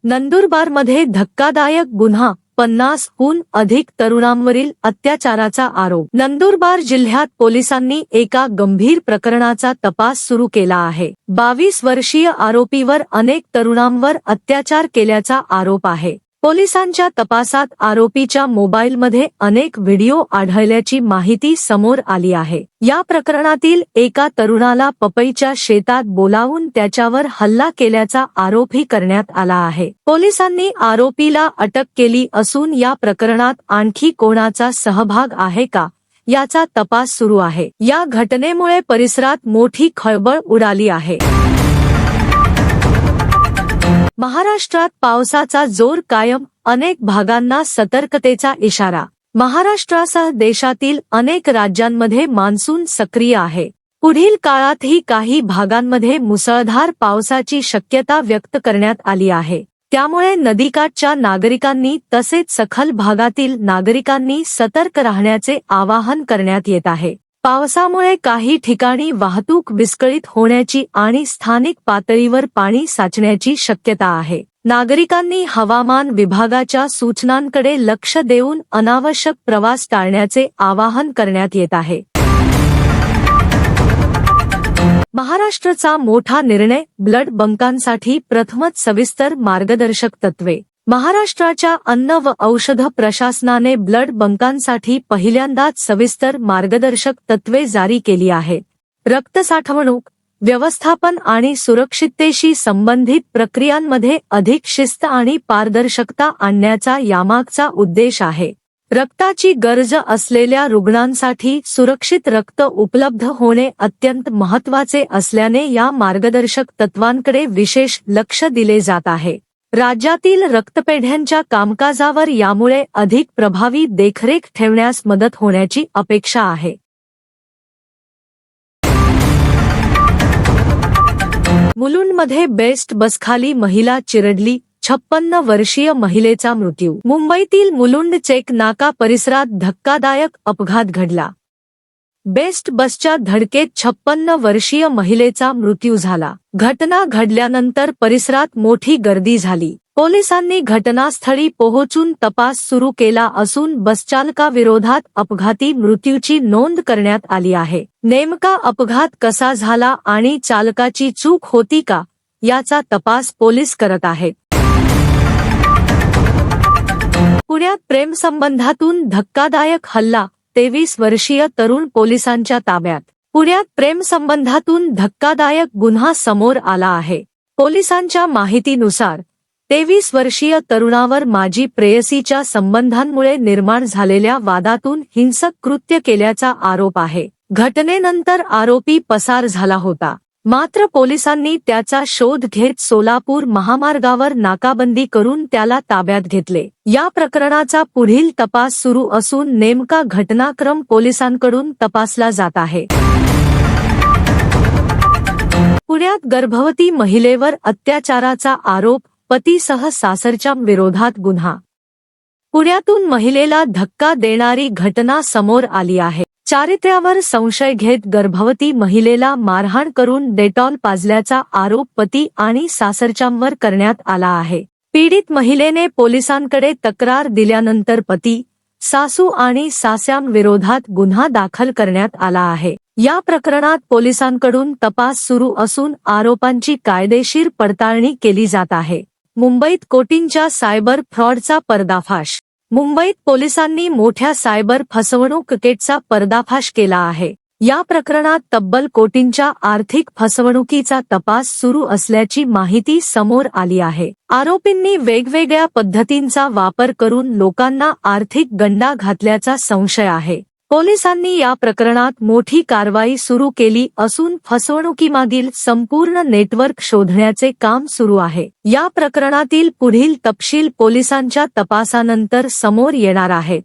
नंदुरबारमध्ये धक्कादायक गुन्हा, 50हून अधिक तरुणांवरील अत्याचाराचा आरोप। नंदुरबार जिल्ह्यात पोलिसांनी एका गंभीर प्रकरणाचा तपास सुरू केला आहे। 22 वर्षीय आरोपीवर अनेक तरुणांवर अत्याचार केल्याचा आरोप आहे। पोलिसांच्या तपासात आरोपीच्या मोबाईलमध्ये अनेक व्हिडिओ आढळल्याची माहिती समोर आली आहे। या प्रकरणातील एका तरुणाला पपईच्या शेतात बोलावून त्याच्यावर हल्ला केल्याचा आरोपही करण्यात आला आहे। पोलिसांनी आरोपीला अटक केली असून या प्रकरणात आणखी कोणाचा सहभाग आहे का याचा तपास सुरू आहे। या घटनेमुळे परिसरात मोठी खळबळ उडाली आहे। महाराष्ट्रात पावसाचा जोर कायम, अनेक भागांना सतर्कतेचा इशारा। महाराष्ट्रासह देशातील अनेक राज्यांमध्ये मान्सून सक्रिय आहे। पुढील काळातही काही भागांमध्ये मुसळधार पावसाची शक्यता व्यक्त करण्यात आली आहे। त्यामुळे नदीकाठच्या नागरिकांनी तसेच सखल भागातील नागरिकांनी सतर्क राहण्याचे आवाहन करण्यात येत आहे। पावसामुळे काही ठिकाणी वाहतूक विस्कळीत होण्याची आणि स्थानिक पातळीवर पाणी साचण्याची शक्यता आहे। नागरिकांनी हवामान विभागाच्या सूचनांकडे लक्ष देऊन अनावश्यक प्रवास टाळण्याचे आवाहन करण्यात येत आहे। महाराष्ट्राचा मोठा निर्णय, ब्लड बँकांसाठी प्रथमच सविस्तर मार्गदर्शक तत्त्वे। महाराष्ट्राच्या अन्न व औषध प्रशासनाने ब्लड बँकांसाठी पहिल्यांदाच सविस्तर मार्गदर्शक तत्त्वे जारी केली आहेत। रक्त साठवणूक, व्यवस्थापन आणि सुरक्षिततेशी संबंधित प्रक्रियांमध्ये अधिक शिस्त आणि पारदर्शकता आणण्याचा यामागचा उद्देश आहे। रक्ताची गरज असलेल्या रुग्णांसाठी सुरक्षित रक्त उपलब्ध होणे अत्यंत महत्त्वाचे असल्याने या मार्गदर्शक तत्वांकडे विशेष लक्ष दिले जात आहे। राज्यातील रक्तपेढ्यांच्या कामकाजावर यामुळे अधिक प्रभावी देखरेख ठेवण्यास मदत होण्याची अपेक्षा आहे। मुलुंडमध्ये बेस्ट बसखाली महिला चिरडली, 56 वर्षीय महिलेचा मृत्यू। मुंबईतील मुलुंड चेक नाका परिसरात धक्कादायक अपघात घडला। बेस्ट बसच्या धडकेत 56 वर्षीय महिलेचा मृत्यू झाला। घटना घडल्यानंतर परिसरात मोठी गर्दी झाली। पोलिसांनी घटनास्थळी पोहोचून तपास सुरू केला असून बसचालकाविरोधात अपघाती मृत्यूची नोंद करण्यात आली आहे। नेमका अपघात कसा झाला आणि चालकाची चूक होती का याचा तपास पोलीस करत आहेत। पुण्यात प्रेमसंबंधातून धक्कादायक हल्ला, 23 वर्षीय तरुण पोलिसांच्या ताब्यात। पुण्यात प्रेमसंबंधातून धक्कादायक गुन्हा समोर आला आहे। पोलिसांच्या माहितीनुसार 23 वर्षीय तरुणावर माजी प्रेयसीच्या संबंधांमुळे निर्माण झालेल्या वादातून हिंसक कृत्य केल्याचा आरोप आहे। घटनेनंतर आरोपी पसार झाला होता, मात्र पोलिसांनी त्याचा शोध घेत सोलापूर महामार्गावर नाकाबंदी करून त्याला ताब्यात घेतले। या प्रकरणाचा पुढील तपास सुरू असून नेमका घटनाक्रम पोलिसांकडून तपासला जात आहे। पुण्यात गर्भवती महिलेवर अत्याचाराचा आरोप, पतीसह सासरच्या विरोधात गुन्हा। पुण्यातून महिलेला धक्का देणारी घटना समोर आली आहे। चारित्र्यावर संशय घेत गर्भवती महिलेला मारहाण करून डेटॉल पाजल्याचा आरोप पती आणि सासरच्यांवर करण्यात आला आहे। पीडित महिलेने पोलिसांकडे तक्रार दिल्यानंतर पती, सासू आणि सासऱ्यांविरोधात गुन्हा दाखल करण्यात आला आहे। या प्रकरणात पोलिसांकडून तपास सुरू असून आरोपांची कायदेशीर पडताळणी केली जात आहे। मुंबईत कोटींच्या सायबर फ्रॉडचा पर्दाफाश। मुंबईत पोलिसांनी मोठ्या सायबर फसवणूक केटचा पर्दाफाश केला आहे। या प्रकरणात तब्बल कोटींच्या आर्थिक फसवणुकीचा तपास सुरू असल्याची माहिती समोर आली आहे। आरोपींनी वेगवेगळ्या पद्धतींचा वापर करून लोकांना आर्थिक गंडा घातल्याचा संशय आहे। पोलिसांनी या प्रकरणात मोठी कारवाई सुरू केली असून फसवणुकीमागील संपूर्ण नेटवर्क शोधण्याचे काम सुरू आहे। या प्रकरणातील पुढील तपशील पोलिसांच्या तपासानंतर समोर येणार आहेत।